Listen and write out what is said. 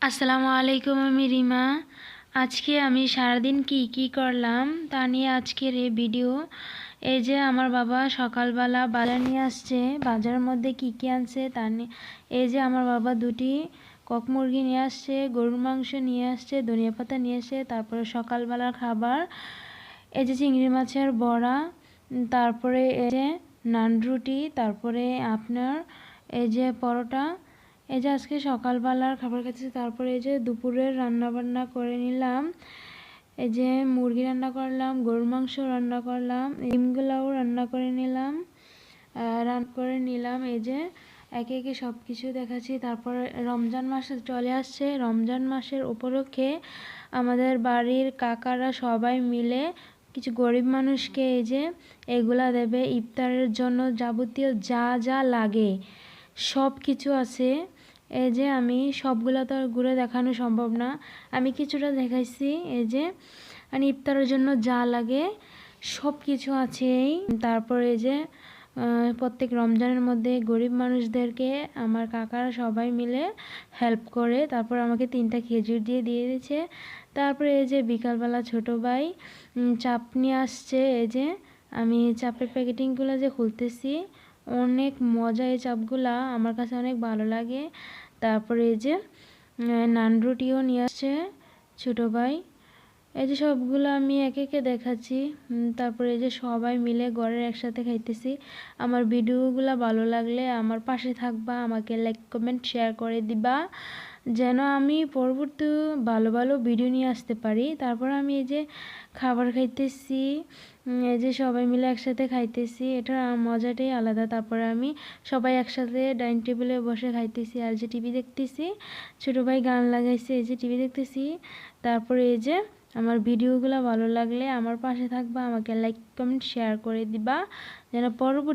আসসালামু আলাইকুম, আমি রিমা। আজকে আমি সারাদিন কি করলাম তা নিয়ে আজকের এই ভিডিও। এই যে আমার বাবা সকালবেলা বাজার নিয়ে আসছে, বাজারের মধ্যে কি আনছে তা নিয়ে। এই যে আমার বাবা দুটি কক মুরগি নিয়ে আসছে, গরুর মাংস নিয়ে আসছে, ধনিয়া পাতা নিয়ে আসছে, তারপরে সকালবেলার খাবার এই যে চিংড়ি মাছের বড়া, তারপরে এই যে নান রুটি, তারপরে আপনার এই যে পরোটা। এই যে আজকে সকালবেলার খাবার খাচ্ছি। তারপরে এই যে দুপুরের রান্না বান্না করে নিলাম। এই যে মুরগি রান্না করলাম, গরুর মাংস রান্না করলাম, ডিমগুলাও রান্না করে নিলাম। এই যে একে একে সব কিছু দেখাচ্ছি। তারপর রমজান মাস চলে আসছে, রমজান মাসের উপলক্ষে আমাদের বাড়ির কাকারা সবাই মিলে কিছু গরিব মানুষকে এই যে এগুলা দেবে ইফতারের জন্য, যাবতীয় যা যা লাগে সব কিছু আছে। এই যে আমি সবগুলা তো আর ঘুরে দেখানো সম্ভব না, আমি কিছুটা দেখাইছি। এই যে মানে ইফতারের জন্য যা লাগে সব কিছু আছেই। তারপর এই যে প্রত্যেক রমজানের মধ্যে গরিব মানুষদেরকে আমার কাকারা সবাই মিলে হেল্প করে। তারপর আমাকে 3টা খেজুর দিয়ে দিয়েছে। তারপরে এই যে বিকালবেলা ছোট ভাই চাপ নিয়ে আসছে। এই যে আমি চাপের প্যাকেটিংগুলো যে খুলতেছি, অনেক মজা এই চাপগুলা, আমার কাছে অনেক ভালো লাগে। তারপরে এই যে নান রুটিও নিয়ে আসছে ছোটো ভাই। এই যে সবগুলো আমি একে একে দেখাচ্ছি। তারপরে এই যে সবাই মিলে ঘরের একসাথে খাইতেছি। আমার ভিডিওগুলো ভালো লাগলে আমার পাশে থাকবা, আমাকে লাইক কমেন্ট শেয়ার করে দিবা, যেন আমি পরবর্তী ভালো ভালো ভিডিও নিয়ে আসতে পারি। তারপর আমি এই যে খাবার খাইতেছি, এই যে সবাই মিলে একসাথে খাইতেছি, এটার মজাটাই আলাদা। তারপরে আমি সবাই একসাথে ডাইনিং টেবিলে বসে খাইতেছি আর যে টিভি দেখতেছি। ছোটো ভাই গান লাগাইছে, এই যে টিভি দেখতেছি। তারপরে এই যে আমার ভিডিওগুলো ভালো লাগলে আমার পাশে থাকবা, আমাকে লাইক কমেন্ট শেয়ার করে দিবা, যেন পরবর্তী